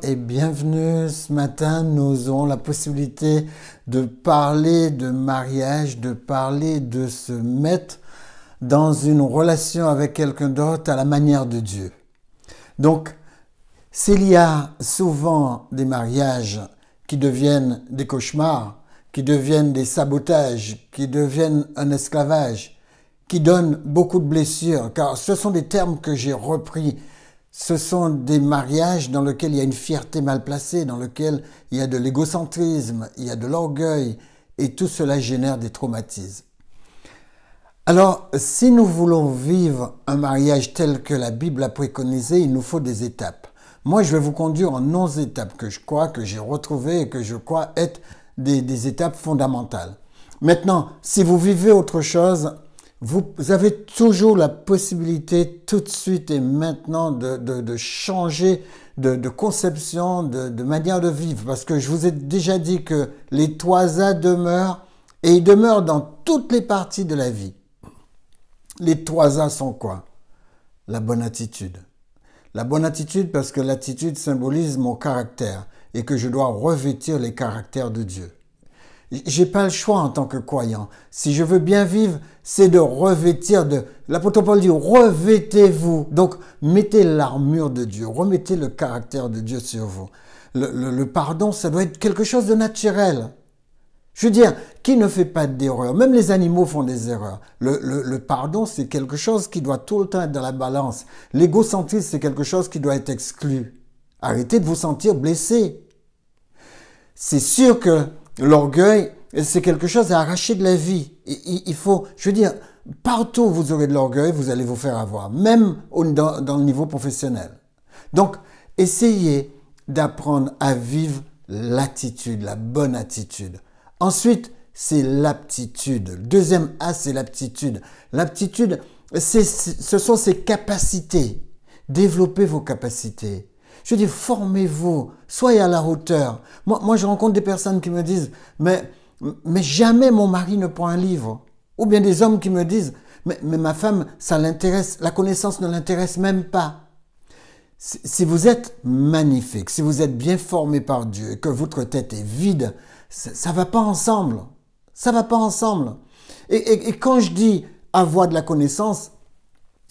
et bienvenue. Ce matin, nous aurons la possibilité de parler de mariage, de parler de se mettre dans une relation avec quelqu'un d'autre à la manière de Dieu. Donc, s'il y a souvent des mariages qui deviennent des cauchemars, qui deviennent des sabotages, qui deviennent un esclavage, qui donnent beaucoup de blessures, car ce sont des termes que j'ai repris. Ce sont des mariages dans lesquels il y a une fierté mal placée, dans lesquels il y a de l'égocentrisme, il y a de l'orgueil, et tout cela génère des traumatismes. Alors, si nous voulons vivre un mariage tel que la Bible a préconisé, il nous faut des étapes. Moi, je vais vous conduire en 11 étapes que je crois, que j'ai retrouvées et que je crois être des étapes fondamentales. Maintenant, si vous vivez autre chose, vous avez toujours la possibilité tout de suite et maintenant de changer de conception, de manière de vivre. Parce que je vous ai déjà dit que les 3 A demeurent et ils demeurent dans toutes les parties de la vie. Les 3 A sont quoi? La bonne attitude. La bonne attitude parce que l'attitude symbolise mon caractère et que je dois revêtir les caractères de Dieu. J'ai pas le choix en tant que croyant. Si je veux bien vivre, c'est de revêtir l'apôtre Paul dit, revêtez-vous. Donc, mettez l'armure de Dieu, remettez le caractère de Dieu sur vous. Le pardon, ça doit être quelque chose de naturel. Je veux dire, qui ne fait pas d'erreur? Même les animaux font des erreurs. Le pardon, c'est quelque chose qui doit tout le temps être dans la balance. L'égocentrisme, c'est quelque chose qui doit être exclu. Arrêtez de vous sentir blessé. C'est sûr que l'orgueil, c'est quelque chose à arracher de la vie. Il faut, je veux dire, partout où vous aurez de l'orgueil, vous allez vous faire avoir, même dans le niveau professionnel. Donc, essayez d'apprendre à vivre l'attitude, la bonne attitude. Ensuite, c'est l'aptitude. Le deuxième A, c'est l'aptitude. L'aptitude, ce sont ses capacités. Développez vos capacités. Je dis, formez-vous, soyez à la hauteur. Moi, je rencontre des personnes qui me disent, mais jamais mon mari ne prend un livre. Ou bien des hommes qui me disent, mais ma femme, ça l'intéresse, la connaissance ne l'intéresse même pas. Si vous êtes magnifique, si vous êtes bien formé par Dieu et que votre tête est vide, ça va pas ensemble. Ça va pas ensemble. Et quand je dis avoir de la connaissance,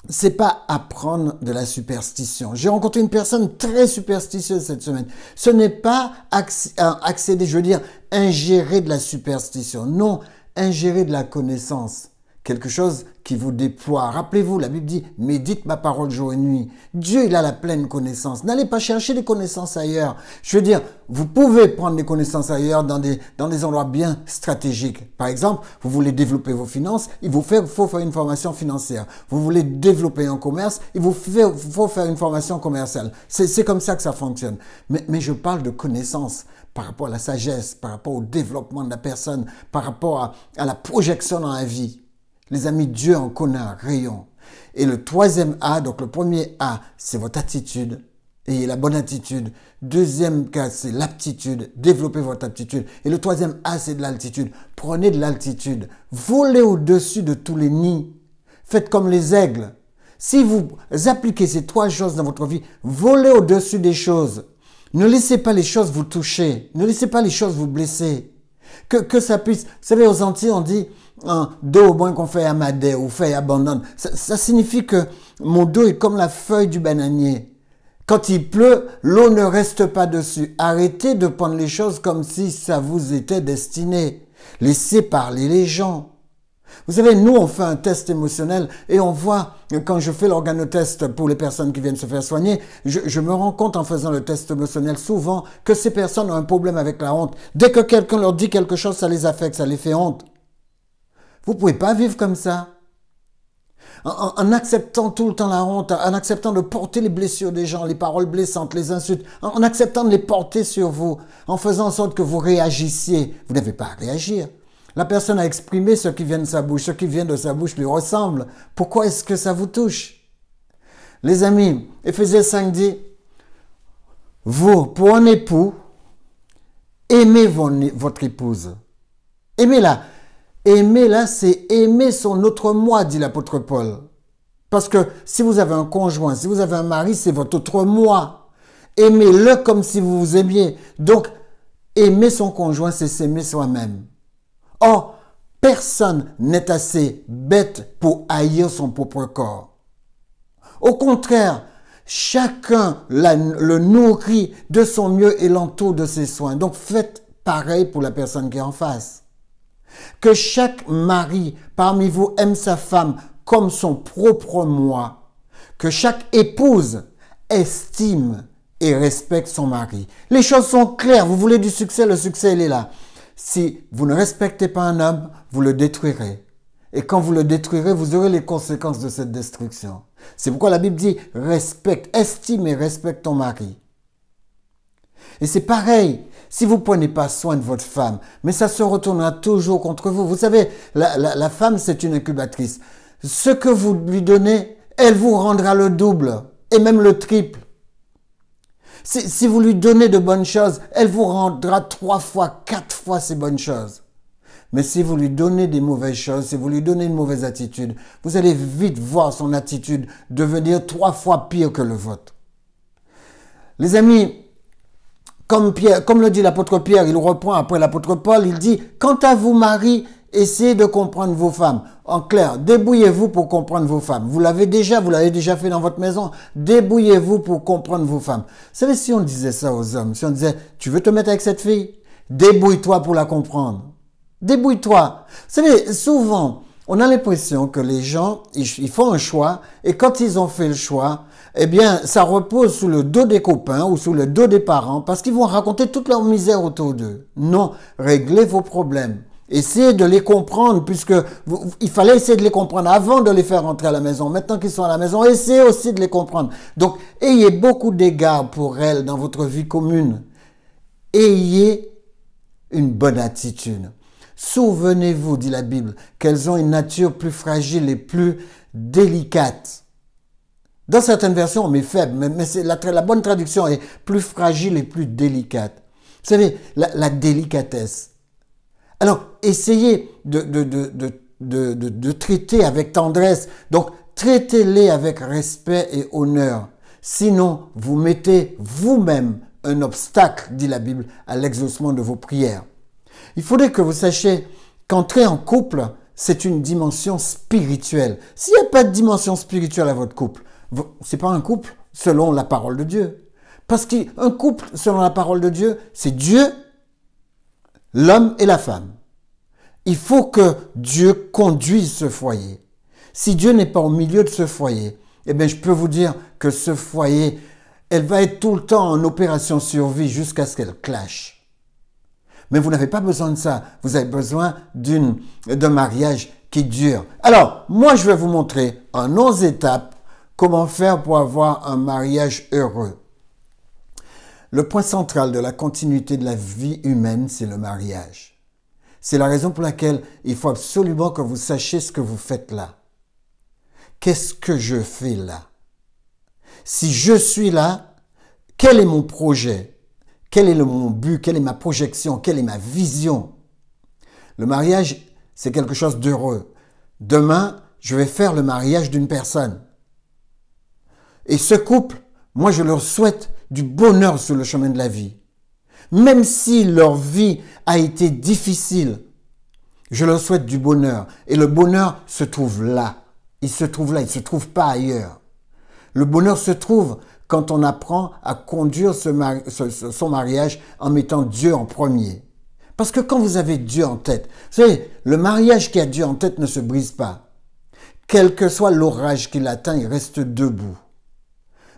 c'est pas apprendre de la superstition. J'ai rencontré une personne très superstitieuse cette semaine. Ce n'est pas accéder, je veux dire, ingérer de la superstition. Non, ingérer de la connaissance. Quelque chose qui vous déploie. Rappelez-vous, la Bible dit, médite ma parole jour et nuit. Dieu, il a la pleine connaissance. N'allez pas chercher des connaissances ailleurs. Je veux dire, vous pouvez prendre des connaissances ailleurs dans des endroits bien stratégiques. Par exemple, vous voulez développer vos finances, il faut faire une formation financière. Vous voulez développer un commerce, il faut faire une formation commerciale. C'est comme ça que ça fonctionne. Mais je parle de connaissances par rapport à la sagesse, par rapport au développement de la personne, par rapport à la projection dans la vie. Les amis, Dieu en connaît un rayon. Et le 3e A, donc le premier A, c'est votre attitude. Ayez la bonne attitude. 2e cas, c'est l'aptitude. Développez votre aptitude. Et le 3e A, c'est de l'altitude. Prenez de l'altitude. Volez au-dessus de tous les nids. Faites comme les aigles. Si vous appliquez ces 3 choses dans votre vie, volez au-dessus des choses. Ne laissez pas les choses vous toucher. Ne laissez pas les choses vous blesser. Que ça puisse... Vous savez, aux Antilles, on dit... dos au moins qu'on fait amadé ou fait abandonne. Ça signifie que mon dos est comme la feuille du bananier. Quand il pleut, l'eau ne reste pas dessus. Arrêtez de prendre les choses comme si ça vous était destiné. Laissez parler les gens. Vous savez, nous, on fait un test émotionnel et on voit, quand je fais l'organotest pour les personnes qui viennent se faire soigner, je me rends compte en faisant le test émotionnel souvent que ces personnes ont un problème avec la honte. Dès que quelqu'un leur dit quelque chose, ça les affecte, ça les fait honte. Vous ne pouvez pas vivre comme ça. En acceptant tout le temps la honte, en acceptant de porter les blessures des gens, les paroles blessantes, les insultes, en acceptant de les porter sur vous, en faisant en sorte que vous réagissiez. Vous n'avez pas à réagir. La personne a exprimé ce qui vient de sa bouche. Ce qui vient de sa bouche lui ressemble. Pourquoi est-ce que ça vous touche? Les amis, Éphésiens 5 dit, vous, pour un époux, aimez votre épouse. Aimez-la. Aimer, là, c'est aimer son autre moi, dit l'apôtre Paul. Parce que si vous avez un conjoint, si vous avez un mari, c'est votre autre moi. Aimez-le comme si vous vous aimiez. Donc, aimer son conjoint, c'est s'aimer soi-même. Or, personne n'est assez bête pour haïr son propre corps. Au contraire, chacun le nourrit de son mieux et l'entoure de ses soins. Donc, faites pareil pour la personne qui est en face. Que chaque mari parmi vous aime sa femme comme son propre moi. Que chaque épouse estime et respecte son mari. Les choses sont claires. Vous voulez du succès, le succès, il est là. Si vous ne respectez pas un homme, vous le détruirez. Et quand vous le détruirez, vous aurez les conséquences de cette destruction. C'est pourquoi la Bible dit, respecte, estime et respecte ton mari. Et c'est pareil, si vous ne prenez pas soin de votre femme, mais ça se retournera toujours contre vous. Vous savez, la femme, c'est une incubatrice. Ce que vous lui donnez, elle vous rendra le double et même le triple. Si vous lui donnez de bonnes choses, elle vous rendra 3 fois, 4 fois ces bonnes choses. Mais si vous lui donnez des mauvaises choses, si vous lui donnez une mauvaise attitude, vous allez vite voir son attitude devenir 3 fois pire que le vôtre. Les amis, comme le dit l'apôtre Pierre, il reprend après l'apôtre Paul, il dit, quant à vous, maris, essayez de comprendre vos femmes. En clair, débrouillez-vous pour comprendre vos femmes. Vous l'avez déjà fait dans votre maison. Débrouillez-vous pour comprendre vos femmes. Vous savez, si on disait ça aux hommes, si on disait, tu veux te mettre avec cette fille? Débrouille-toi pour la comprendre. Débrouille-toi. Vous savez, souvent, on a l'impression que les gens, ils font un choix, et quand ils ont fait le choix, eh bien, ça repose sous le dos des copains ou sous le dos des parents, parce qu'ils vont raconter toute leur misère autour d'eux. Non, réglez vos problèmes. Essayez de les comprendre, puisque il fallait essayer de les comprendre avant de les faire rentrer à la maison. Maintenant qu'ils sont à la maison, essayez aussi de les comprendre. Donc, ayez beaucoup d'égards pour elles dans votre vie commune. Ayez une bonne attitude. Souvenez-vous, dit la Bible, qu'elles ont une nature plus fragile et plus délicate. Dans certaines versions, on met faible, mais la bonne traduction est plus fragile et plus délicate. Vous savez, la délicatesse. Alors, essayez de traiter avec tendresse. Donc, traitez-les avec respect et honneur. Sinon, vous mettez vous-même un obstacle, dit la Bible, à l'exaucement de vos prières. Il faudrait que vous sachiez qu'entrer en couple, c'est une dimension spirituelle. S'il n'y a pas de dimension spirituelle à votre couple, c'est pas un couple selon la parole de Dieu. Parce qu'un couple selon la parole de Dieu, c'est Dieu, l'homme et la femme. Il faut que Dieu conduise ce foyer. Si Dieu n'est pas au milieu de ce foyer, eh bien, je peux vous dire que ce foyer, elle va être tout le temps en opération survie jusqu'à ce qu'elle clash. Mais vous n'avez pas besoin de ça. Vous avez besoin d'un mariage qui dure. Alors, moi, je vais vous montrer en 11 étapes comment faire pour avoir un mariage heureux. Le point central de la continuité de la vie humaine, c'est le mariage. C'est la raison pour laquelle il faut absolument que vous sachiez ce que vous faites là. Qu'est-ce que je fais là? Si je suis là, quel est mon projet? Quel est mon but? Quelle est ma projection? Quelle est ma vision? Le mariage, c'est quelque chose d'heureux. Demain, je vais faire le mariage d'une personne. Et ce couple, moi, je leur souhaite du bonheur sur le chemin de la vie. Même si leur vie a été difficile, je leur souhaite du bonheur. Et le bonheur se trouve là. Il se trouve là, il ne se trouve pas ailleurs. Le bonheur se trouve quand on apprend à conduire son mariage en mettant Dieu en premier. Parce que quand vous avez Dieu en tête, vous savez, le mariage qui a Dieu en tête ne se brise pas. Quel que soit l'orage qui l'atteint, il reste debout.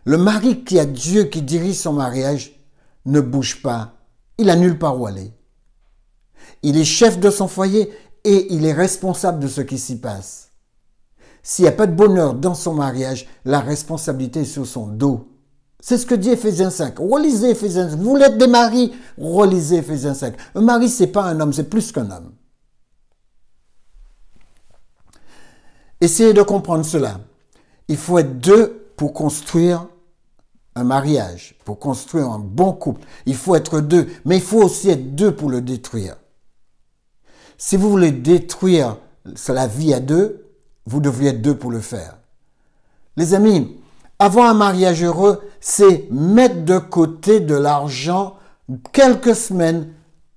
Le mari qui a Dieu qui dirige son mariage ne bouge pas. Il n'a nulle part où aller. Il est chef de son foyer et il est responsable de ce qui s'y passe. S'il n'y a pas de bonheur dans son mariage, la responsabilité est sur son dos. C'est ce que dit Éphésiens 5. Relisez Éphésiens 5. Vous voulez être des maris, relisez Éphésiens 5. Un mari, ce n'est pas un homme, c'est plus qu'un homme. Essayez de comprendre cela. Il faut être deux pour construire un mariage, pour construire un bon couple. Il faut être deux, mais il faut aussi être deux pour le détruire. Si vous voulez détruire la vie à deux, vous devriez être deux pour le faire. Les amis, Avoir un mariage heureux, c'est mettre de côté de l'argent quelques semaines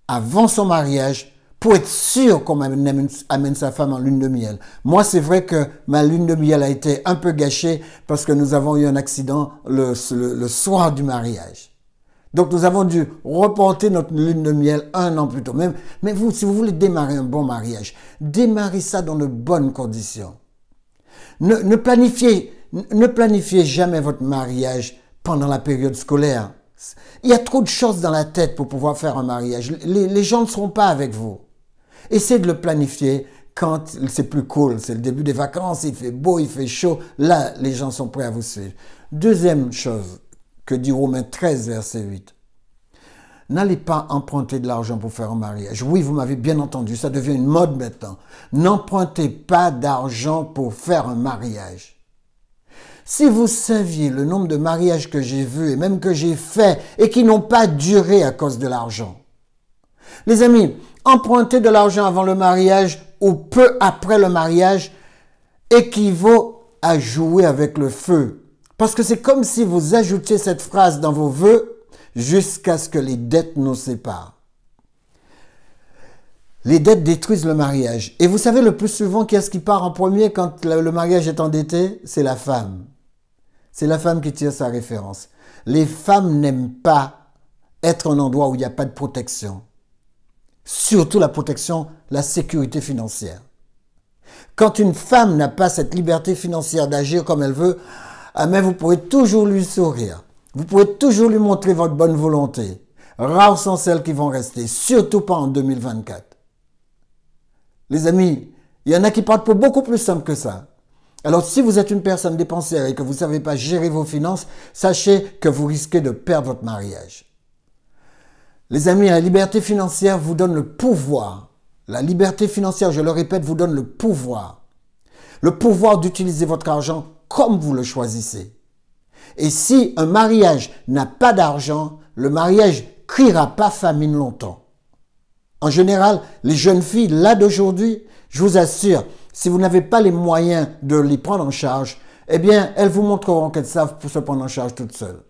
avant son mariage pour être sûr qu'on amène sa femme en lune de miel. Moi, c'est vrai que ma lune de miel a été un peu gâchée parce que nous avons eu un accident le soir du mariage. Donc, nous avons dû reporter notre lune de miel 1 an plus tôt. Mais vous, si vous voulez démarrer un bon mariage, démarrez ça dans de bonnes conditions. Ne planifiez jamais votre mariage pendant la période scolaire. Il y a trop de choses dans la tête pour pouvoir faire un mariage. Les gens ne seront pas avec vous. Essayez de le planifier quand c'est plus cool. C'est le début des vacances, il fait beau, il fait chaud. Là, les gens sont prêts à vous suivre. Deuxième chose que dit Romains 13, verset 8. N'allez pas emprunter de l'argent pour faire un mariage. Oui, vous m'avez bien entendu, ça devient une mode maintenant. N'empruntez pas d'argent pour faire un mariage. Si vous saviez le nombre de mariages que j'ai vus et même que j'ai faits et qui n'ont pas duré à cause de l'argent. Les amis, emprunter de l'argent avant le mariage ou peu après le mariage équivaut à jouer avec le feu. Parce que c'est comme si vous ajoutiez cette phrase dans vos vœux jusqu'à ce que les dettes nous séparent. Les dettes détruisent le mariage. Et vous savez le plus souvent qui est-ce qui part en premier quand le mariage est endetté? C'est la femme. C'est la femme qui tire sa référence. Les femmes n'aiment pas être un endroit où il n'y a pas de protection. Surtout la protection, la sécurité financière. Quand une femme n'a pas cette liberté financière d'agir comme elle veut, mais vous pourrez toujours lui sourire. Vous pouvez toujours lui montrer votre bonne volonté. Rares sont celles qui vont rester, surtout pas en 2024. Les amis, il y en a qui partent pour beaucoup plus simple que ça. Alors, si vous êtes une personne dépensière et que vous ne savez pas gérer vos finances, sachez que vous risquez de perdre votre mariage. Les amis, la liberté financière vous donne le pouvoir. La liberté financière, je le répète, vous donne le pouvoir. Le pouvoir d'utiliser votre argent comme vous le choisissez. Et si un mariage n'a pas d'argent, le mariage criera pas famine longtemps. En général, les jeunes filles, là d'aujourd'hui, je vous assure, si vous n'avez pas les moyens de les prendre en charge, eh bien, elles vous montreront qu'elles savent pour se prendre en charge toutes seules.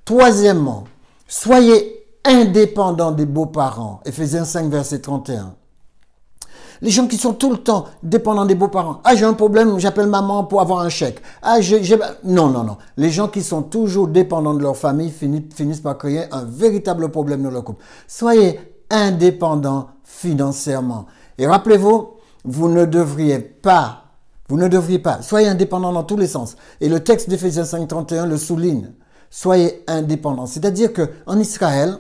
Troisièmement, soyez indépendants des beaux-parents. Éphésiens 5, verset 31. Les gens qui sont tout le temps dépendants des beaux-parents. Ah, j'ai un problème, j'appelle maman pour avoir un chèque. Ah, Non, non, non. Les gens qui sont toujours dépendants de leur famille finissent par créer un véritable problème dans leur couple. Soyez indépendants financièrement. Et rappelez-vous, vous ne devriez pas, soyez indépendants dans tous les sens. Et le texte d'Éphésiens 5, 31 le souligne. Soyez indépendants. C'est-à-dire qu'en Israël,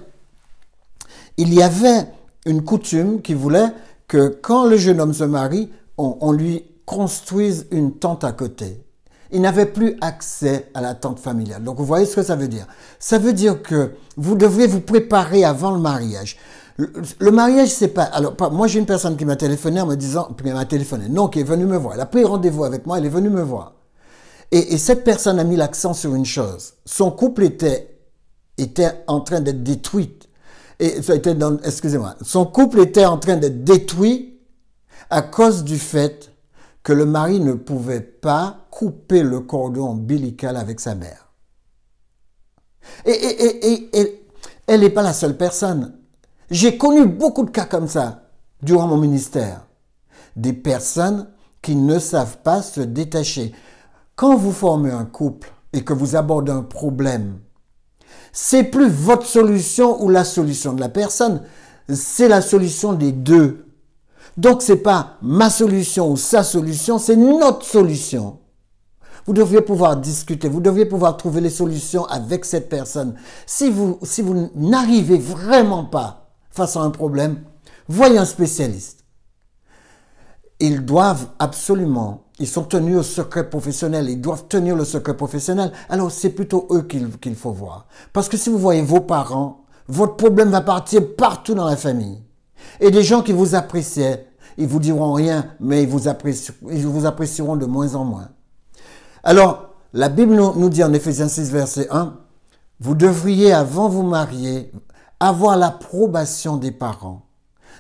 il y avait une coutume qui voulait que quand le jeune homme se marie, on lui construise une tente à côté. Il n'avait plus accès à la tente familiale. Donc, vous voyez ce que ça veut dire? Ça veut dire que vous devriez vous préparer avant le mariage. Le mariage, c'est pas... Alors, moi, j'ai une personne qui m'a téléphoné en me disant... Non, qui est venue me voir. Elle a pris rendez-vous avec moi, elle est venue me voir. Et cette personne a mis l'accent sur une chose. Son couple était en train d'être détruit. Son couple était en train d'être détruit à cause du fait que le mari ne pouvait pas couper le cordon ombilical avec sa mère. Et elle n'est pas la seule personne. J'ai connu beaucoup de cas comme ça durant mon ministère. Des personnes qui ne savent pas se détacher. Quand vous formez un couple et que vous abordez un problème, c'est plus votre solution ou la solution de la personne, c'est la solution des deux. Donc, c'est pas ma solution ou sa solution, c'est notre solution. Vous devriez pouvoir discuter, vous devriez pouvoir trouver les solutions avec cette personne. Si vous n'arrivez vraiment pas face à un problème, voyez un spécialiste. Ils doivent absolument, ils sont tenus au secret professionnel, ils doivent tenir le secret professionnel. Alors, c'est plutôt eux qu'il faut voir. Parce que si vous voyez vos parents, votre problème va partir partout dans la famille. Et des gens qui vous appréciaient, ils vous diront rien, mais ils vous apprécieront de moins en moins. Alors, la Bible nous dit en Éphésiens 6, verset 1, vous devriez, avant vous marier, avoir l'approbation des parents.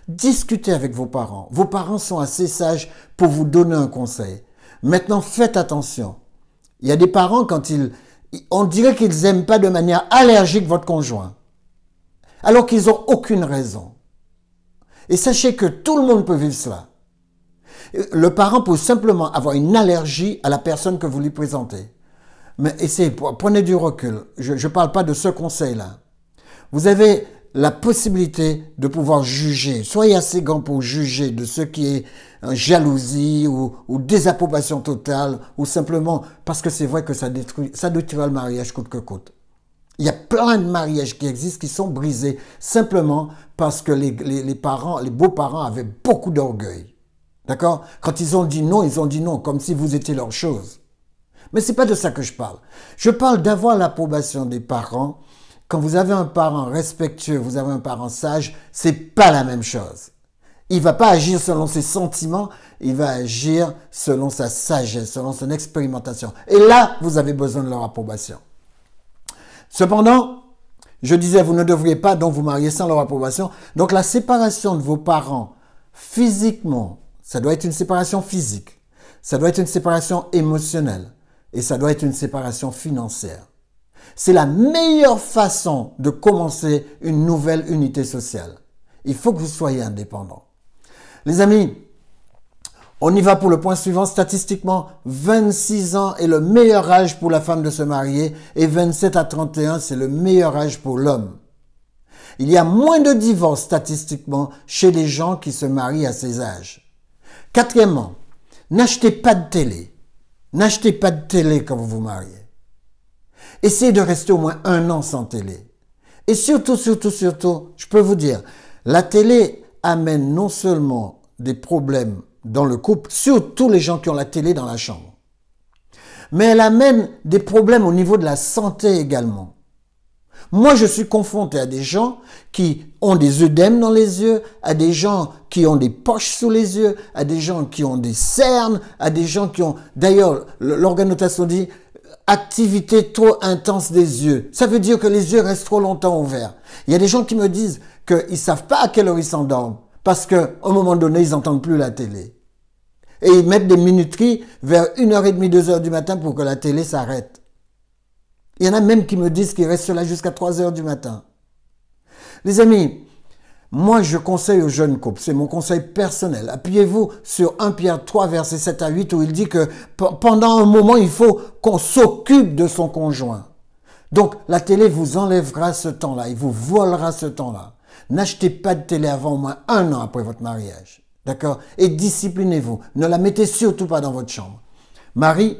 Discutez avec vos parents. Vos parents sont assez sages pour vous donner un conseil. Maintenant, faites attention. Il y a des parents, on dirait qu'ils n'aiment pas de manière allergique votre conjoint, alors qu'ils n'ont aucune raison. Et sachez que tout le monde peut vivre cela. Le parent peut simplement avoir une allergie à la personne que vous lui présentez. Mais essayez, prenez du recul. Je ne parle pas de ce conseil-là. Vous avez la possibilité de pouvoir juger. Soyez assez grand pour juger de ce qui est jalousie ou désapprobation totale, ou simplement parce que c'est vrai que ça détruira le mariage coûte que coûte. Il y a plein de mariages qui existent qui sont brisés simplement parce que les beaux-parents avaient beaucoup d'orgueil. D'accord? Quand ils ont dit non comme si vous étiez leur chose. Mais c'est pas de ça que je parle. Je parle d'avoir l'approbation des parents. Quand vous avez un parent respectueux, vous avez un parent sage, c'est pas la même chose. Il va pas agir selon ses sentiments, il va agir selon sa sagesse, selon son expérimentation. Et là, vous avez besoin de leur approbation. Cependant, je disais, vous ne devriez pas donc vous marier sans leur approbation. Donc la séparation de vos parents physiquement, ça doit être une séparation physique, ça doit être une séparation émotionnelle et ça doit être une séparation financière. C'est la meilleure façon de commencer une nouvelle unité sociale. Il faut que vous soyez indépendants. Les amis, on y va pour le point suivant. Statistiquement, 26 ans est le meilleur âge pour la femme de se marier et 27 à 31, c'est le meilleur âge pour l'homme. Il y a moins de divorces statistiquement chez les gens qui se marient à ces âges. Quatrièmement, n'achetez pas de télé. N'achetez pas de télé quand vous vous mariez. Essayez de rester au moins 1 an sans télé. Et surtout, je peux vous dire, la télé amène non seulement des problèmes dans le couple, surtout les gens qui ont la télé dans la chambre, mais elle amène des problèmes au niveau de la santé également. Moi, je suis confronté à des gens qui ont des œdèmes dans les yeux, à des gens qui ont des poches sous les yeux, à des gens qui ont des cernes, à des gens qui ont... D'ailleurs, l'organotation dit activité trop intense des yeux. Ça veut dire que les yeux restent trop longtemps ouverts. Il y a des gens qui me disent qu'ils ne savent pas à quelle heure ils s'endorment parce qu'à un moment donné, ils n'entendent plus la télé. Et ils mettent des minuteries vers 1h30, 2h du matin pour que la télé s'arrête. Il y en a même qui me disent qu'ils restent là jusqu'à 3h du matin. Les amis, moi je conseille aux jeunes couples, c'est mon conseil personnel. Appuyez-vous sur 1 Pierre 3, versets 7 à 8, où il dit que pendant un moment, il faut qu'on s'occupe de son conjoint. Donc la télé vous enlèvera ce temps-là, il vous volera ce temps-là. N'achetez pas de télé avant au moins 1 an après votre mariage. D'accord? Et disciplinez-vous. Ne la mettez surtout pas dans votre chambre. Marie,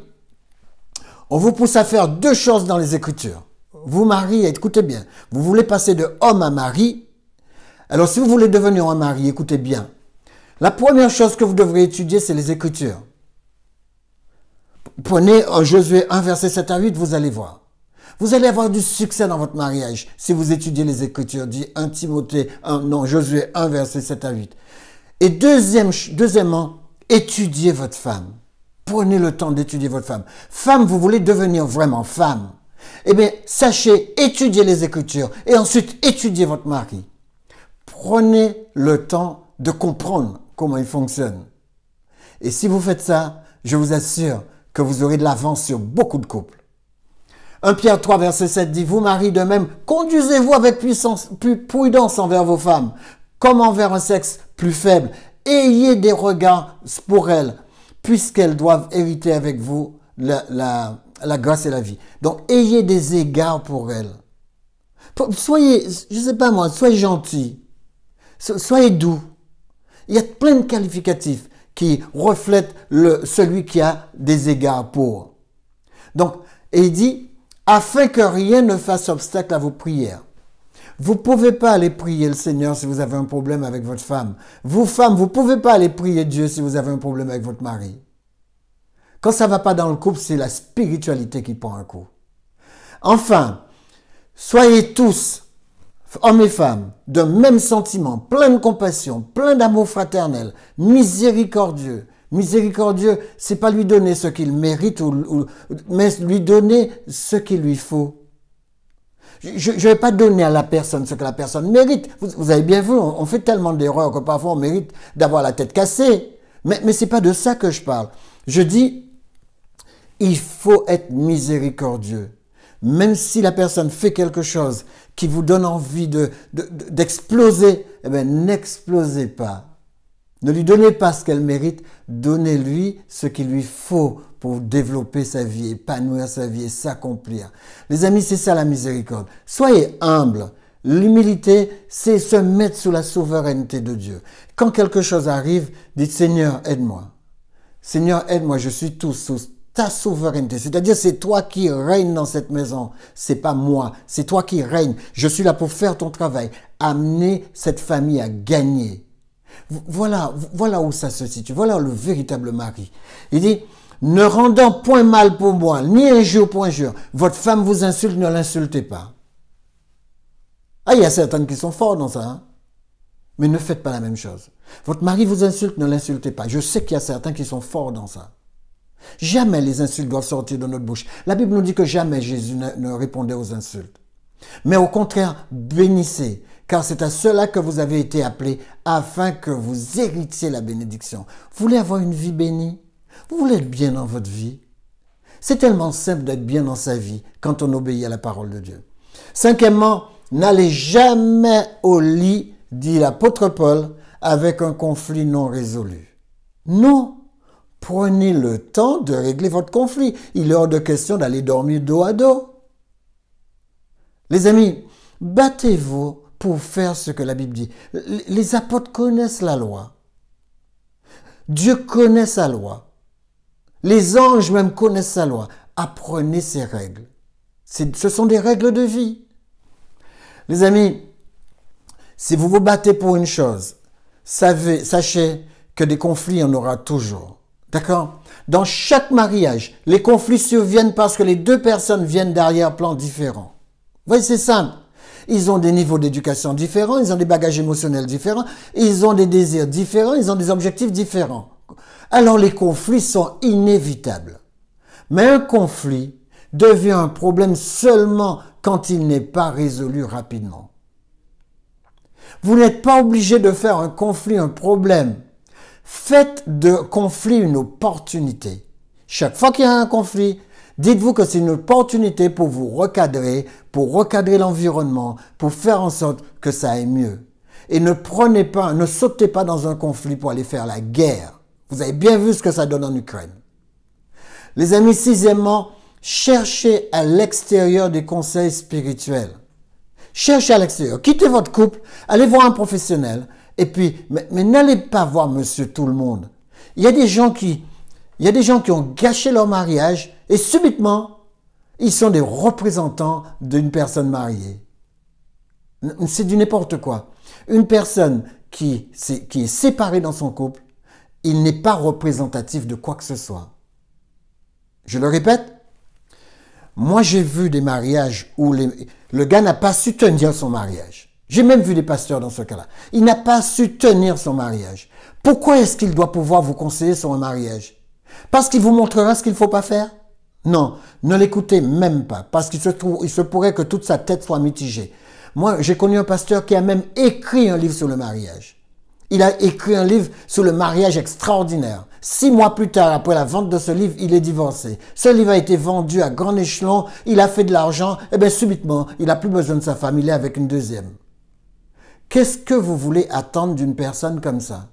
on vous pousse à faire 2 choses dans les Écritures. Vous, Marie, écoutez bien. Vous voulez passer de homme à mari. Alors, si vous voulez devenir un mari, écoutez bien. La première chose que vous devrez étudier, c'est les Écritures. Prenez Josué 1, verset 7 à 8, vous allez voir. Vous allez avoir du succès dans votre mariage si vous étudiez les Écritures, dit 1 Timothée, Josué 1, verset 7 à 8. Et deuxièmement, étudiez votre femme. Prenez le temps d'étudier votre femme. Femme, vous voulez devenir vraiment femme. Eh bien, sachez étudier les Écritures et ensuite étudier votre mari. Prenez le temps de comprendre comment il fonctionne. Et si vous faites ça, je vous assure que vous aurez de l'avance sur beaucoup de couples. 1 Pierre 3, verset 7 dit, vous maris de même, conduisez-vous avec prudence envers vos femmes, comme envers un sexe plus faible. Ayez des regards pour elles, puisqu'elles doivent hériter avec vous la grâce et la vie. Donc, ayez des égards pour elles. Soyez, je sais pas moi, soyez gentils. Soyez doux. Il y a plein de qualificatifs qui reflètent celui qui a des égards pour. Donc, et il dit, afin que rien ne fasse obstacle à vos prières. Vous ne pouvez pas aller prier le Seigneur si vous avez un problème avec votre femme. Vous, femmes, vous ne pouvez pas aller prier Dieu si vous avez un problème avec votre mari. Quand ça ne va pas dans le couple, c'est la spiritualité qui prend un coup. Enfin, soyez tous, hommes et femmes, d'un même sentiment, plein de compassion, plein d'amour fraternel, miséricordieux. Miséricordieux, c'est pas lui donner ce qu'il mérite, mais lui donner ce qu'il lui faut. Je ne vais pas donner à la personne ce que la personne mérite. Vous avez bien vu, on fait tellement d'erreurs que parfois on mérite d'avoir la tête cassée. Mais ce n'est pas de ça que je parle. Je dis, Il faut être miséricordieux. Même si la personne fait quelque chose qui vous donne envie d'exploser, eh bien, n'explosez pas. Ne lui donnez pas ce qu'elle mérite, donnez-lui ce qu'il lui faut pour développer sa vie, épanouir sa vie et s'accomplir. Les amis, c'est ça la miséricorde. Soyez humbles. L'humilité, c'est se mettre sous la souveraineté de Dieu. Quand quelque chose arrive, dites Seigneur, aide-moi. Seigneur, aide-moi, je suis tout sous ta souveraineté. C'est-à-dire, c'est toi qui règnes dans cette maison. C'est pas moi. C'est toi qui règnes. Je suis là pour faire ton travail. Amener cette famille à gagner. Voilà où ça se situe. Voilà le véritable mari. Il dit, ne rendant point mal pour moi, ni injure pour injure. Votre femme vous insulte, ne l'insultez pas. Ah, il y a certaines qui sont fortes dans ça, hein? Mais ne faites pas la même chose. Votre mari vous insulte, ne l'insultez pas. Je sais qu'il y a certains qui sont forts dans ça. Jamais les insultes doivent sortir de notre bouche. La Bible nous dit que jamais Jésus ne répondait aux insultes. Mais au contraire, bénissez, car c'est à cela que vous avez été appelés, afin que vous héritiez la bénédiction. Vous voulez avoir une vie bénie? Vous voulez être bien dans votre vie? C'est tellement simple d'être bien dans sa vie quand on obéit à la parole de Dieu. Cinquièmement, n'allez jamais au lit, dit l'apôtre Paul, avec un conflit non résolu. Non, prenez le temps de régler votre conflit. Il est hors de question d'aller dormir dos à dos. Les amis, battez-vous pour faire ce que la Bible dit. Les apôtres connaissent la loi. Dieu connaît sa loi. Les anges même connaissent sa loi. Apprenez ces règles. Ce sont des règles de vie. Les amis, si vous vous battez pour une chose, sachez que des conflits, il y en aura toujours. D'accord? Dans chaque mariage, les conflits surviennent parce que les deux personnes viennent d'arrière-plans différents. Vous voyez, c'est simple. Ils ont des niveaux d'éducation différents, ils ont des bagages émotionnels différents, ils ont des désirs différents, ils ont des objectifs différents. Alors les conflits sont inévitables. Mais un conflit devient un problème seulement quand il n'est pas résolu rapidement. Vous n'êtes pas obligé de faire un conflit un problème. Faites de conflit une opportunité. Chaque fois qu'il y a un conflit, dites-vous que c'est une opportunité pour vous recadrer, pour recadrer l'environnement, pour faire en sorte que ça aille mieux. Et ne sautez pas dans un conflit pour aller faire la guerre. Vous avez bien vu ce que ça donne en Ukraine. Les amis, sixièmement, cherchez à l'extérieur des conseils spirituels. Cherchez à l'extérieur. Quittez votre couple, allez voir un professionnel. Et puis, mais n'allez pas voir monsieur tout le monde. Il y a des gens qui ont gâché leur mariage et subitement, ils sont des représentants d'une personne mariée. C'est du n'importe quoi. Une personne qui est séparée dans son couple, il n'est pas représentatif de quoi que ce soit. Je le répète, moi j'ai vu des mariages où le gars n'a pas su tenir son mariage. J'ai même vu des pasteurs dans ce cas-là. Il n'a pas su tenir son mariage. Pourquoi est-ce qu'il doit pouvoir vous conseiller sur un mariage? Parce qu'il vous montrera ce qu'il ne faut pas faire? Non, ne l'écoutez même pas, parce qu'il se pourrait que toute sa tête soit mitigée. Moi, j'ai connu un pasteur qui a même écrit un livre sur le mariage. Il a écrit un livre sur le mariage extraordinaire. 6 mois plus tard, après la vente de ce livre, il est divorcé. Ce livre a été vendu à grand échelon, il a fait de l'argent, et bien subitement, il n'a plus besoin de sa femme, il est avec une deuxième. Qu'est-ce que vous voulez attendre d'une personne comme ça?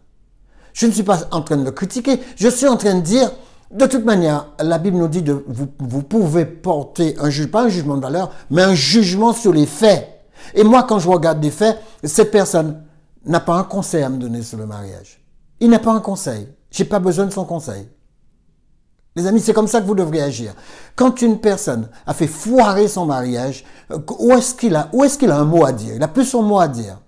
Je ne suis pas en train de le critiquer, je suis en train de dire, de toute manière, la Bible nous dit que vous pouvez porter pas un jugement de valeur, mais un jugement sur les faits. Et moi, quand je regarde des faits, cette personne n'a pas un conseil à me donner sur le mariage. Il n'a pas un conseil. J'ai pas besoin de son conseil. Les amis, c'est comme ça que vous devriez agir. Quand une personne a fait foirer son mariage, où est-ce qu'il a un mot à dire? Il n'a plus son mot à dire.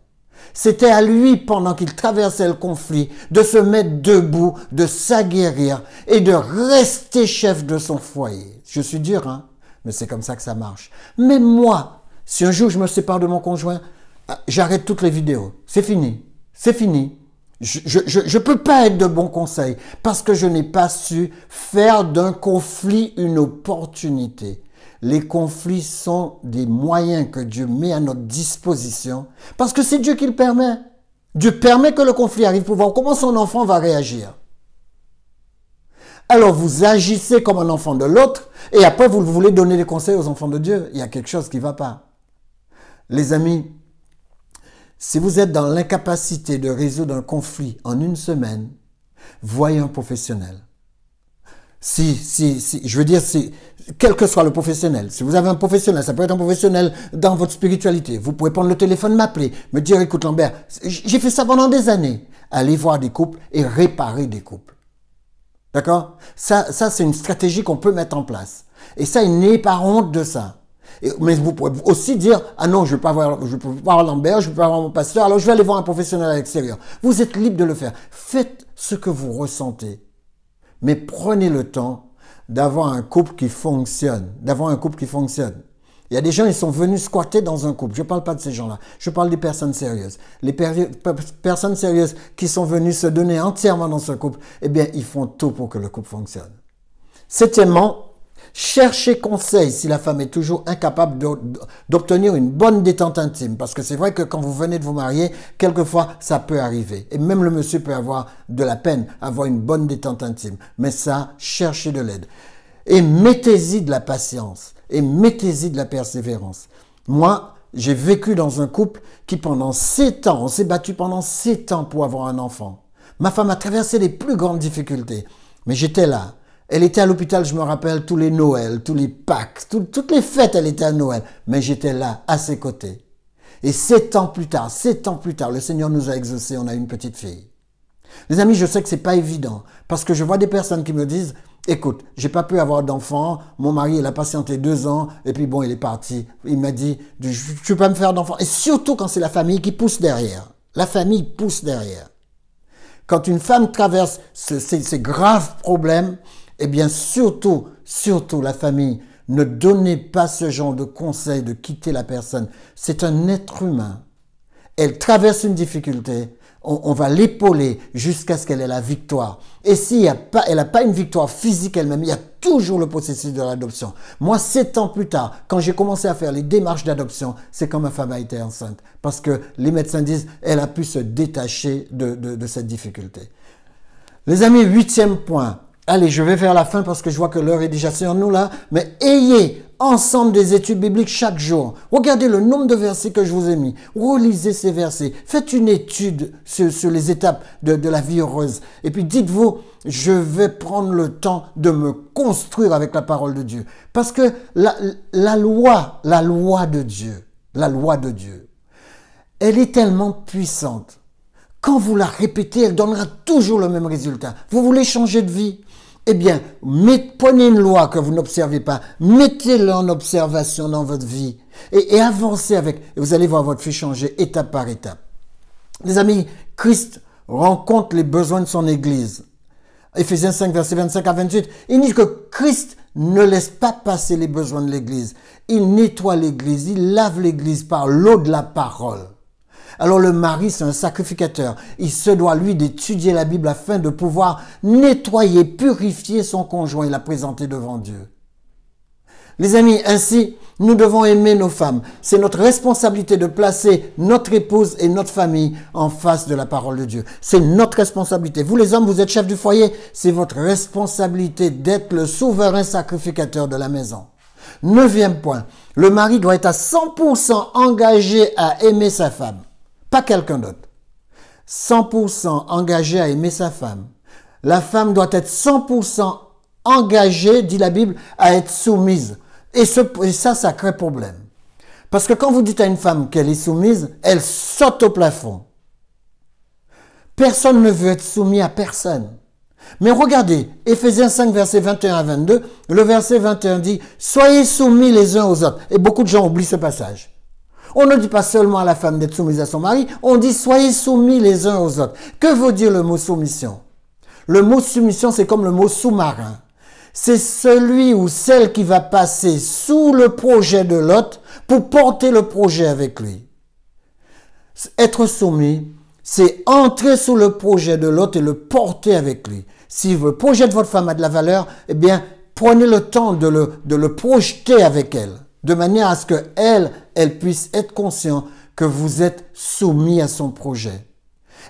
C'était à lui, pendant qu'il traversait le conflit, de se mettre debout, de s'aguerrir et de rester chef de son foyer. Je suis dur, hein? Mais c'est comme ça que ça marche. Même moi, si un jour je me sépare de mon conjoint, j'arrête toutes les vidéos. C'est fini. C'est fini. Je peux pas être de bon conseil parce que je n'ai pas su faire d'un conflit une opportunité. Les conflits sont des moyens que Dieu met à notre disposition parce que c'est Dieu qui le permet. Dieu permet que le conflit arrive pour voir comment son enfant va réagir. Alors vous agissez comme un enfant de l'autre et après vous voulez donner des conseils aux enfants de Dieu. Il y a quelque chose qui ne va pas. Les amis, si vous êtes dans l'incapacité de résoudre un conflit en une semaine, voyez un professionnel. Je veux dire, quel que soit le professionnel, si vous avez un professionnel, ça peut être un professionnel dans votre spiritualité, vous pouvez prendre le téléphone, m'appeler, me dire, écoute Lambert, j'ai fait ça pendant des années. Allez voir des couples et réparer des couples. D'accord? Ça c'est une stratégie qu'on peut mettre en place. Et ça, il n'est pas honte de ça. Mais vous pouvez aussi dire, ah non, je ne peux pas voir Lambert, je ne peux pas voir mon pasteur, alors je vais aller voir un professionnel à l'extérieur. Vous êtes libre de le faire. Faites ce que vous ressentez. Mais prenez le temps d'avoir un couple qui fonctionne. Il y a des gens, ils sont venus squatter dans un couple. Je ne parle pas de ces gens-là. Je parle des personnes sérieuses. Les personnes sérieuses qui sont venues se donner entièrement dans ce couple, eh bien, ils font tout pour que le couple fonctionne. Septièmement, cherchez conseil si la femme est toujours incapable d'obtenir une bonne détente intime. Parce que c'est vrai que quand vous venez de vous marier, quelquefois, ça peut arriver. Et même le monsieur peut avoir de la peine à avoir une bonne détente intime. Mais ça, cherchez de l'aide. Et mettez-y de la patience. Et mettez-y de la persévérance. Moi, j'ai vécu dans un couple qui pendant 7 ans, on s'est battu pendant 7 ans pour avoir un enfant. Ma femme a traversé les plus grandes difficultés. Mais j'étais là. Elle était à l'hôpital, je me rappelle, tous les Noëls, tous les Pâques, toutes les fêtes, elle était à Noël. Mais j'étais là, à ses côtés. Et 7 ans plus tard, le Seigneur nous a exaucés, on a une petite fille. Les amis, je sais que c'est pas évident, parce que je vois des personnes qui me disent, écoute, j'ai pas pu avoir d'enfant, mon mari, il a patienté 2 ans, et puis bon, il est parti. Il m'a dit, je peux pas me faire d'enfant. Et surtout quand c'est la famille qui pousse derrière. La famille pousse derrière. Quand une femme traverse ces graves problèmes, eh bien, surtout, la famille, ne donnez pas ce genre de conseil de quitter la personne. C'est un être humain. Elle traverse une difficulté. On va l'épauler jusqu'à ce qu'elle ait la victoire. Et si elle n'a pas une victoire physique elle-même, il y a toujours le processus de l'adoption. Moi, 7 ans plus tard, quand j'ai commencé à faire les démarches d'adoption, c'est quand ma femme a été enceinte. Parce que les médecins disent, elle a pu se détacher de cette difficulté. Les amis, 8e point. Allez, je vais vers la fin parce que je vois que l'heure est déjà sur nous là. Mais ayez ensemble des études bibliques chaque jour. Regardez le nombre de versets que je vous ai mis. Relisez ces versets. Faites une étude sur les étapes de la vie heureuse. Et puis dites-vous, je vais prendre le temps de me construire avec la parole de Dieu. Parce que la loi de Dieu, elle est tellement puissante. Quand vous la répétez, elle donnera toujours le même résultat. Vous voulez changer de vie? Eh bien, prenez une loi que vous n'observez pas, mettez-la en observation dans votre vie et avancez avec. Et vous allez voir votre vie changer étape par étape. Les amis, Christ rencontre les besoins de son Église. Éphésiens 5, versets 25 à 28, il dit que Christ ne laisse pas passer les besoins de l'Église. Il nettoie l'Église, il lave l'Église par l'eau de la parole. Alors le mari, c'est un sacrificateur. Il se doit, lui, d'étudier la Bible afin de pouvoir nettoyer, purifier son conjoint et la présenter devant Dieu. Les amis, ainsi, nous devons aimer nos femmes. C'est notre responsabilité de placer notre épouse et notre famille en face de la parole de Dieu. C'est notre responsabilité. Vous les hommes, vous êtes chefs du foyer. C'est votre responsabilité d'être le souverain sacrificateur de la maison. 9e point. Le mari doit être à 100% engagé à aimer sa femme. Pas quelqu'un d'autre. 100% engagé à aimer sa femme. La femme doit être 100% engagée, dit la Bible, à être soumise. Et ça crée problème. Parce que quand vous dites à une femme qu'elle est soumise, elle saute au plafond. Personne ne veut être soumis à personne. Mais regardez, Éphésiens 5, versets 21 à 22, le verset 21 dit « Soyez soumis les uns aux autres ». Et beaucoup de gens oublient ce passage. On ne dit pas seulement à la femme d'être soumise à son mari, on dit soyez soumis les uns aux autres. Que veut dire le mot soumission? Le mot soumission, c'est comme le mot sous-marin. C'est celui ou celle qui va passer sous le projet de l'autre pour porter le projet avec lui. Être soumis, c'est entrer sous le projet de l'autre et le porter avec lui. Si le projet de votre femme a de la valeur, eh bien, prenez le temps de le projeter avec elle, de manière à ce qu'elle puisse être consciente que vous êtes soumis à son projet.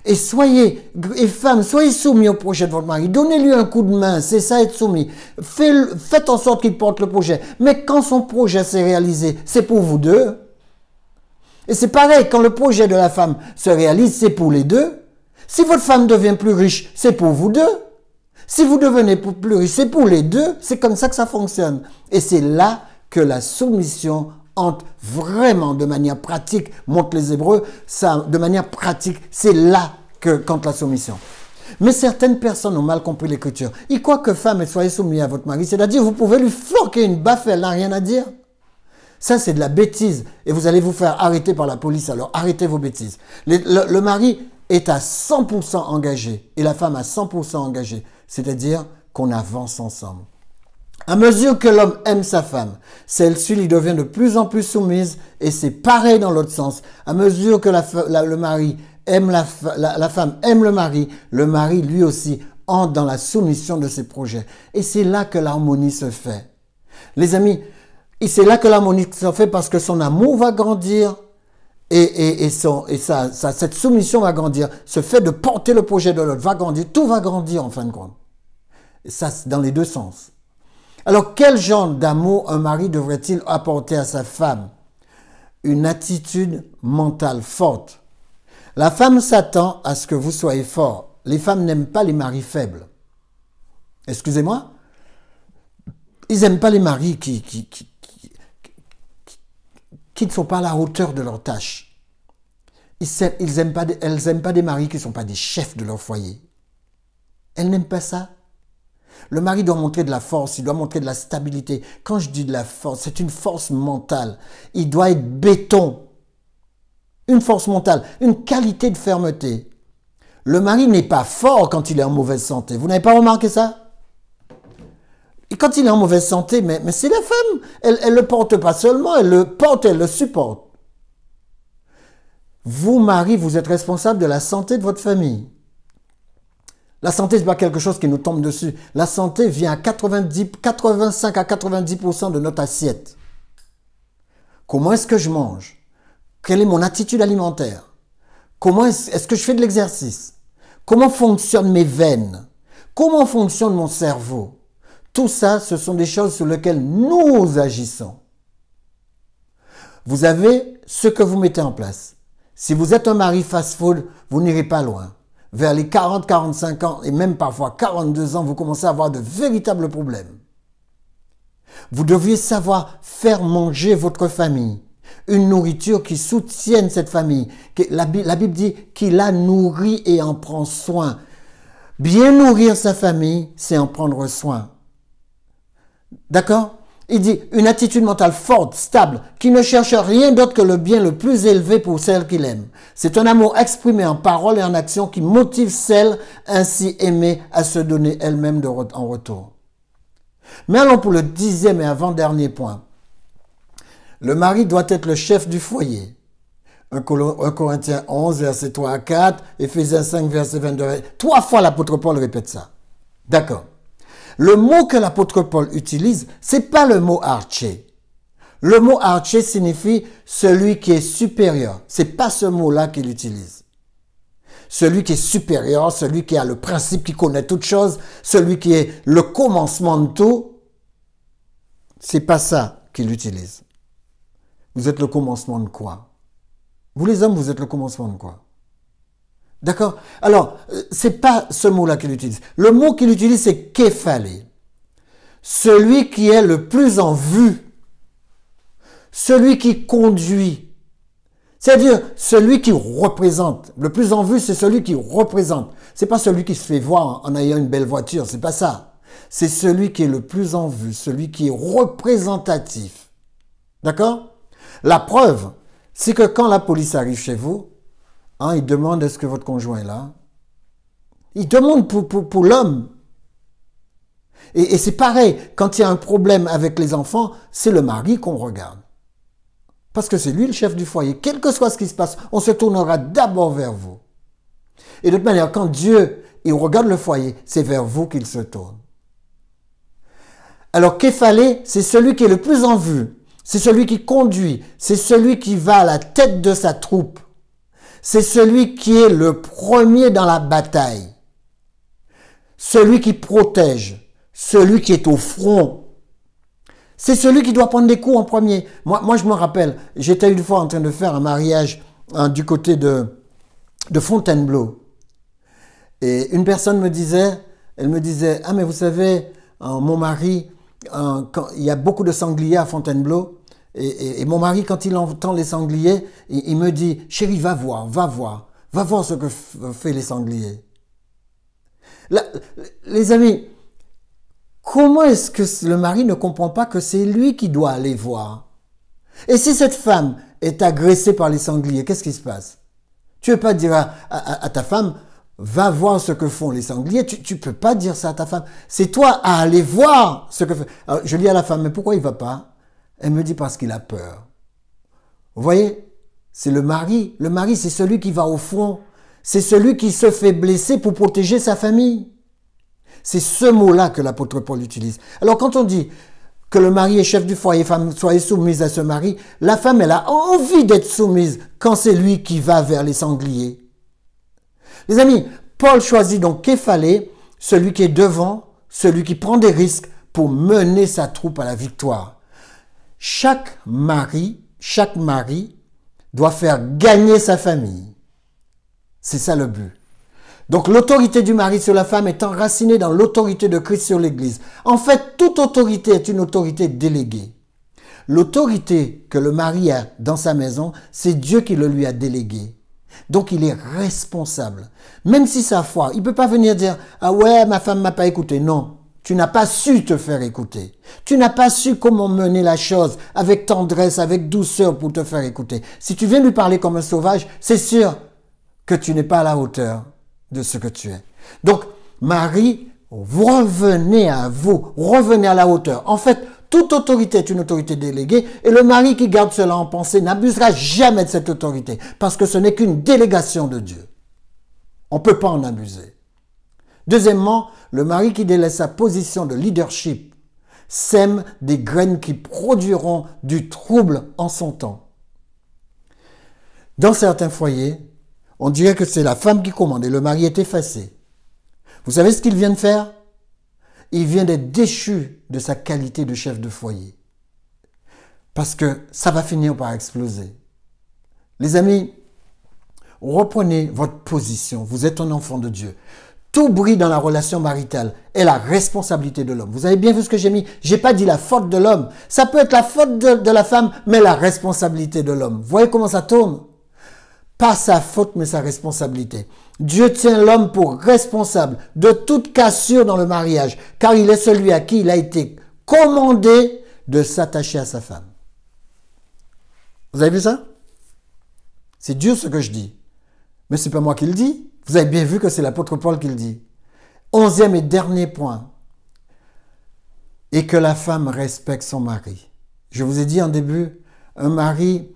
Et femmes, soyez soumis au projet de votre mari. Donnez-lui un coup de main, c'est ça être soumis. Faites en sorte qu'il porte le projet. Mais quand son projet s'est réalisé, c'est pour vous deux. Et c'est pareil, quand le projet de la femme se réalise, c'est pour les deux. Si votre femme devient plus riche, c'est pour vous deux. Si vous devenez plus riche, c'est pour les deux. C'est comme ça que ça fonctionne. Et c'est là que la soumission entre vraiment de manière pratique, montre les Hébreux, ça, de manière pratique, c'est là que compte la soumission. Mais certaines personnes ont mal compris l'écriture. Ils croient que femme, soyez soumis à votre mari, c'est-à-dire vous pouvez lui floquer une baffe, elle n'a rien à dire. Ça, c'est de la bêtise. Et vous allez vous faire arrêter par la police, alors arrêtez vos bêtises. Le mari est à 100% engagé et la femme à 100% engagée. C'est-à-dire qu'on avance ensemble. À mesure que l'homme aime sa femme, celle-ci lui devient de plus en plus soumise et c'est pareil dans l'autre sens. À mesure que le mari aime la femme aime le mari lui aussi entre dans la soumission de ses projets. Et c'est là que l'harmonie se fait. Les amis, c'est là que l'harmonie se fait parce que son amour va grandir et cette soumission va grandir. Ce fait de porter le projet de l'autre va grandir. Tout va grandir en fin de compte. Et ça, c'est dans les deux sens. Alors, quel genre d'amour un mari devrait-il apporter à sa femme? Une attitude mentale forte. La femme s'attend à ce que vous soyez fort. Les femmes n'aiment pas les maris faibles. Excusez-moi? Ils n'aiment pas les maris qui ne sont pas à la hauteur de leur tâche. Elles n'aiment pas des maris qui ne sont pas des chefs de leur foyer. Elles n'aiment pas ça. Le mari doit montrer de la force, il doit montrer de la stabilité. Quand je dis de la force, c'est une force mentale. Il doit être béton. Une force mentale, une qualité de fermeté. Le mari n'est pas fort quand il est en mauvaise santé. Vous n'avez pas remarqué ça? Et quand il est en mauvaise santé, mais c'est la femme. Elle ne le porte pas seulement, elle le porte, elle le supporte. Vous, mari, vous êtes responsable de la santé de votre famille. La santé, ce n'est pas quelque chose qui nous tombe dessus. La santé vient à 85 à 90% de notre assiette. Comment est-ce que je mange? Quelle est mon attitude alimentaire? Comment est-ce que je fais de l'exercice? Comment fonctionnent mes veines? Comment fonctionne mon cerveau? Tout ça, ce sont des choses sur lesquelles nous agissons. Vous avez ce que vous mettez en place. Si vous êtes un mari fast-food, vous n'irez pas loin. Vers les 40, 45 ans et même parfois 42 ans, vous commencez à avoir de véritables problèmes. Vous deviez savoir faire manger votre famille. Une nourriture qui soutienne cette famille. La Bible dit qu'il la nourrit et en prend soin. Bien nourrir sa famille, c'est en prendre soin. D'accord? Il dit une attitude mentale forte, stable, qui ne cherche rien d'autre que le bien le plus élevé pour celle qu'il aime. C'est un amour exprimé en parole et en action qui motive celle ainsi aimée à se donner elle-même en retour. Mais allons pour le 10e et avant-dernier point. Le mari doit être le chef du foyer. 1 Corinthiens 11, verset 3 à 4, Éphésiens 5, verset 22. 3 fois l'apôtre Paul répète ça. D'accord. Le mot que l'apôtre Paul utilise, c'est pas le mot archer. Le mot archer signifie celui qui est supérieur. C'est pas ce mot-là qu'il utilise. Celui qui est supérieur, celui qui a le principe, qui connaît toutes choses, celui qui est le commencement de tout, c'est pas ça qu'il utilise. Vous êtes le commencement de quoi? Vous les hommes, vous êtes le commencement de quoi? D'accord? Alors, c'est pas ce mot-là qu'il utilise. Le mot qu'il utilise, c'est képhalé. Celui qui est le plus en vue. Celui qui conduit. C'est-à-dire, celui qui représente. Le plus en vue, c'est celui qui représente. C'est pas celui qui se fait voir en ayant une belle voiture. C'est pas ça. C'est celui qui est le plus en vue. Celui qui est représentatif. D'accord? La preuve, c'est que quand la police arrive chez vous, il demande est-ce que votre conjoint est là? Il demande pour l'homme. Et c'est pareil, quand il y a un problème avec les enfants, c'est le mari qu'on regarde. Parce que c'est lui le chef du foyer. Quel que soit ce qui se passe, on se tournera d'abord vers vous. Et de toute manière, quand Dieu il regarde le foyer, c'est vers vous qu'il se tourne. Alors képhalé, c'est celui qui est le plus en vue. C'est celui qui conduit. C'est celui qui va à la tête de sa troupe. c'est celui qui est le premier dans la bataille, celui qui protège, celui qui est au front. C'est celui qui doit prendre des coups en premier. Moi je me rappelle, j'étais une fois en train de faire un mariage du côté de Fontainebleau. Et une personne me disait, ah mais vous savez, mon mari, quand, il y a beaucoup de sangliers à Fontainebleau, et mon mari, quand il entend les sangliers, il me dit, chérie, va voir ce que fait les sangliers. Là, les amis, comment est-ce que le mari ne comprend pas que c'est lui qui doit aller voir? Et si cette femme est agressée par les sangliers, qu'est-ce qui se passe? Tu ne veux pas dire à ta femme, va voir ce que font les sangliers. Tu peux pas dire ça à ta femme. C'est toi à aller voir ce que fait. Alors, je dis à la femme, mais pourquoi il va pas? Elle me dit parce qu'il a peur. Vous voyez? C'est le mari. Le mari, c'est celui qui va au front. C'est celui qui se fait blesser pour protéger sa famille. C'est ce mot-là que l'apôtre Paul utilise. Alors quand on dit que le mari est chef du foyer, femme, soyez soumise à ce mari, la femme, elle a envie d'être soumise quand c'est lui qui va vers les sangliers. Les amis, Paul choisit donc Képhallée, celui qui est devant, celui qui prend des risques pour mener sa troupe à la victoire. Chaque mari doit faire gagner sa famille. C'est ça le but. Donc l'autorité du mari sur la femme est enracinée dans l'autorité de Christ sur l'Église. En fait, toute autorité est une autorité déléguée. L'autorité que le mari a dans sa maison, c'est Dieu qui le lui a déléguée. Donc il est responsable. Même si sa foi, il ne peut pas venir dire « Ah ouais, ma femme ne m'a pas écouté ». Non, tu n'as pas su te faire écouter. Tu n'as pas su comment mener la chose avec tendresse, avec douceur pour te faire écouter. Si tu viens lui parler comme un sauvage, c'est sûr que tu n'es pas à la hauteur de ce que tu es. Donc, Marie, revenez à vous, revenez à la hauteur. En fait, toute autorité est une autorité déléguée et le mari qui garde cela en pensée n'abusera jamais de cette autorité parce que ce n'est qu'une délégation de Dieu. On ne peut pas en abuser. Deuxièmement, le mari qui délaisse sa position de leadership sème des graines qui produiront du trouble en son temps. Dans certains foyers, on dirait que c'est la femme qui commande et le mari est effacé. Vous savez ce qu'il vient de faire? Il vient d'être déchu de sa qualité de chef de foyer. Parce que ça va finir par exploser. Les amis, reprenez votre position. Vous êtes un enfant de Dieu. Tout brille dans la relation maritale est la responsabilité de l'homme. Vous avez bien vu ce que j'ai mis? J'ai pas dit la faute de l'homme. Ça peut être la faute de la femme, mais la responsabilité de l'homme. Vous voyez comment ça tourne? Pas sa faute, mais sa responsabilité. Dieu tient l'homme pour responsable de toute cassure dans le mariage, car il est celui à qui il a été commandé de s'attacher à sa femme. Vous avez vu ça? C'est dur ce que je dis, mais c'est pas moi qui le dis. Vous avez bien vu que c'est l'apôtre Paul qui le dit. 11e et dernier point. Et que la femme respecte son mari. Je vous ai dit en début, un mari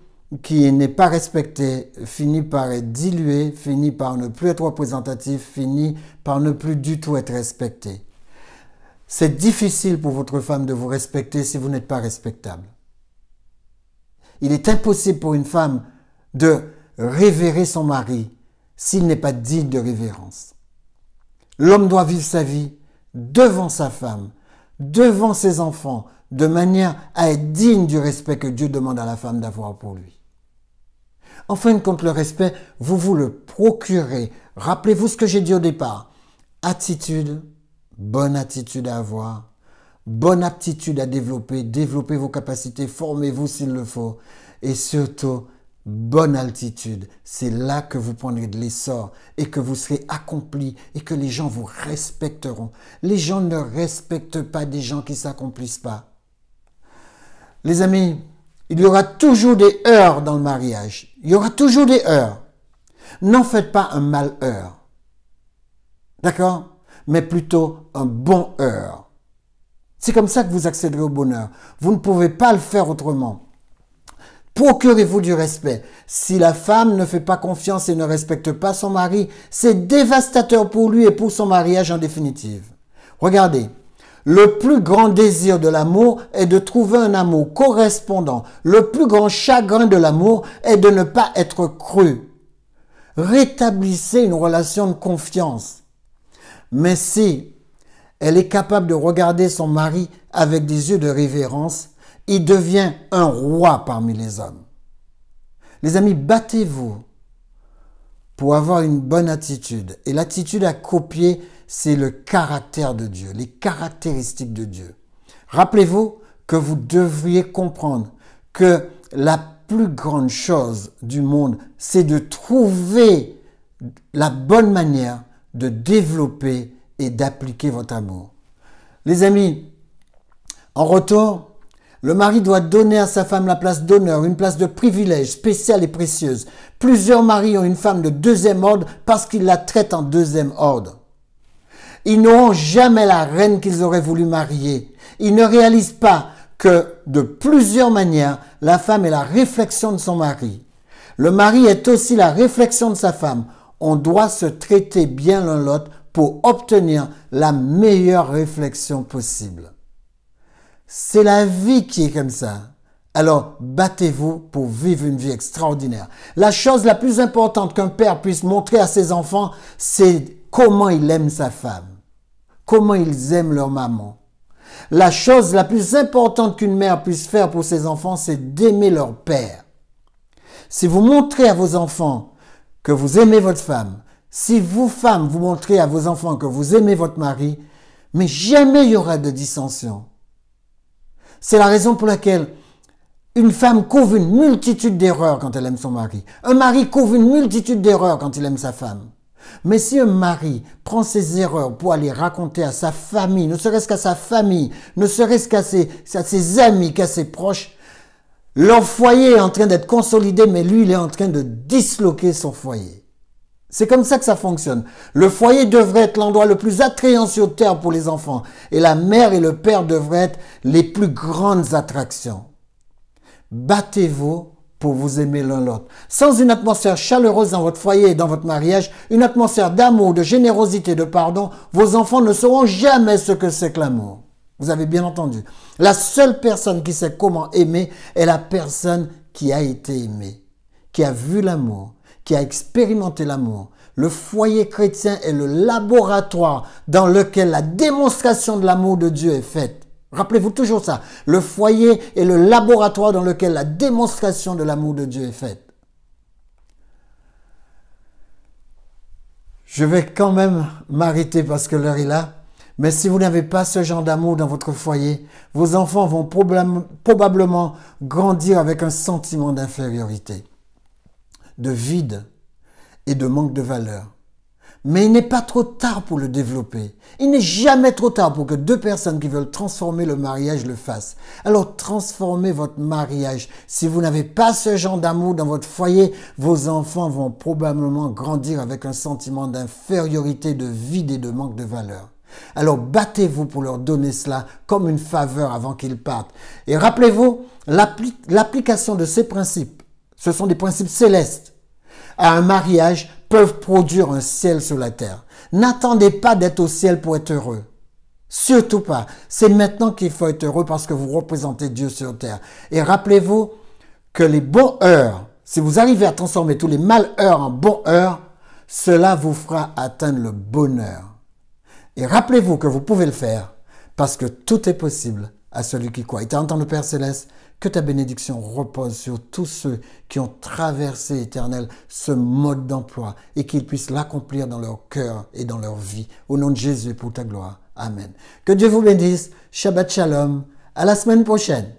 qui n'est pas respecté finit par être dilué, finit par ne plus être représentatif, finit par ne plus du tout être respecté. C'est difficile pour votre femme de vous respecter si vous n'êtes pas respectable. Il est impossible pour une femme de révérer son mari s'il n'est pas digne de révérence. L'homme doit vivre sa vie devant sa femme, devant ses enfants, de manière à être digne du respect que Dieu demande à la femme d'avoir pour lui. En fin de compte, le respect, vous vous le procurez. Rappelez-vous ce que j'ai dit au départ. Attitude, bonne attitude à avoir, bonne aptitude à développer, développez vos capacités, formez-vous s'il le faut. Et surtout, bonne altitude. C'est là que vous prendrez de l'essor et que vous serez accompli et que les gens vous respecteront. Les gens ne respectent pas des gens qui ne s'accomplissent pas. Les amis, il y aura toujours des heurts dans le mariage. Il y aura toujours des heurts. N'en faites pas un malheur. D'accord? Mais plutôt un bon heurt. C'est comme ça que vous accéderez au bonheur. Vous ne pouvez pas le faire autrement. Procurez-vous du respect. Si la femme ne fait pas confiance et ne respecte pas son mari, c'est dévastateur pour lui et pour son mariage en définitive. Regardez. Le plus grand désir de l'amour est de trouver un amour correspondant. Le plus grand chagrin de l'amour est de ne pas être cru. Rétablissez une relation de confiance. Mais si elle est capable de regarder son mari avec des yeux de révérence, il devient un roi parmi les hommes. Les amis, battez-vous pour avoir une bonne attitude. Et l'attitude à copier, c'est le caractère de Dieu, les caractéristiques de Dieu. Rappelez-vous que vous devriez comprendre que la plus grande chose du monde, c'est de trouver la bonne manière de développer et d'appliquer votre amour. Les amis, en retour, le mari doit donner à sa femme la place d'honneur, une place de privilège spéciale et précieuse. Plusieurs maris ont une femme de deuxième ordre parce qu'ils la traitent en deuxième ordre. Ils n'auront jamais la reine qu'ils auraient voulu marier. Ils ne réalisent pas que de plusieurs manières, la femme est la réflexion de son mari. Le mari est aussi la réflexion de sa femme. On doit se traiter bien l'un l'autre pour obtenir la meilleure réflexion possible. C'est la vie qui est comme ça. Alors, battez-vous pour vivre une vie extraordinaire. La chose la plus importante qu'un père puisse montrer à ses enfants, c'est comment il aime sa femme, comment ils aiment leur maman. La chose la plus importante qu'une mère puisse faire pour ses enfants, c'est d'aimer leur père. Si vous montrez à vos enfants que vous aimez votre femme, si vous, femmes, vous montrez à vos enfants que vous aimez votre mari, mais jamais il y aura de dissension. C'est la raison pour laquelle une femme couvre une multitude d'erreurs quand elle aime son mari. Un mari couvre une multitude d'erreurs quand il aime sa femme. Mais si un mari prend ses erreurs pour aller raconter à sa famille, ne serait-ce qu'à sa famille, ne serait-ce qu'à ses amis, qu'à ses proches, leur foyer est en train d'être consolidé, mais lui, il est en train de disloquer son foyer. C'est comme ça que ça fonctionne. Le foyer devrait être l'endroit le plus attrayant sur terre pour les enfants. Et la mère et le père devraient être les plus grandes attractions. Battez-vous pour vous aimer l'un l'autre. Sans une atmosphère chaleureuse dans votre foyer et dans votre mariage, une atmosphère d'amour, de générosité, de pardon, vos enfants ne sauront jamais ce que c'est que l'amour. Vous avez bien entendu. La seule personne qui sait comment aimer est la personne qui a été aimée, qui a vu l'amour, qui a expérimenté l'amour. Le foyer chrétien est le laboratoire dans lequel la démonstration de l'amour de Dieu est faite. Rappelez-vous toujours ça. Le foyer est le laboratoire dans lequel la démonstration de l'amour de Dieu est faite. Je vais quand même m'arrêter parce que l'heure est là. Mais si vous n'avez pas ce genre d'amour dans votre foyer, vos enfants vont probablement grandir avec un sentiment d'infériorité, de vide et de manque de valeur. Mais il n'est pas trop tard pour le développer. Il n'est jamais trop tard pour que deux personnes qui veulent transformer le mariage le fassent. Alors transformez votre mariage. Si vous n'avez pas ce genre d'amour dans votre foyer, vos enfants vont probablement grandir avec un sentiment d'infériorité, de vide et de manque de valeur. Alors battez-vous pour leur donner cela comme une faveur avant qu'ils partent. Et rappelez-vous, l'application de ces principes, ce sont des principes célestes, à un mariage peuvent produire un ciel sur la terre. N'attendez pas d'être au ciel pour être heureux. Surtout pas. C'est maintenant qu'il faut être heureux parce que vous représentez Dieu sur terre. Et rappelez-vous que les bons heures, si vous arrivez à transformer tous les malheurs en bons heures, cela vous fera atteindre le bonheur. Et rappelez-vous que vous pouvez le faire parce que tout est possible à celui qui croit. Éternel notre Père Céleste, que ta bénédiction repose sur tous ceux qui ont traversé, Éternel, ce mode d'emploi et qu'ils puissent l'accomplir dans leur cœur et dans leur vie. Au nom de Jésus, pour ta gloire. Amen. Que Dieu vous bénisse. Shabbat Shalom. À la semaine prochaine.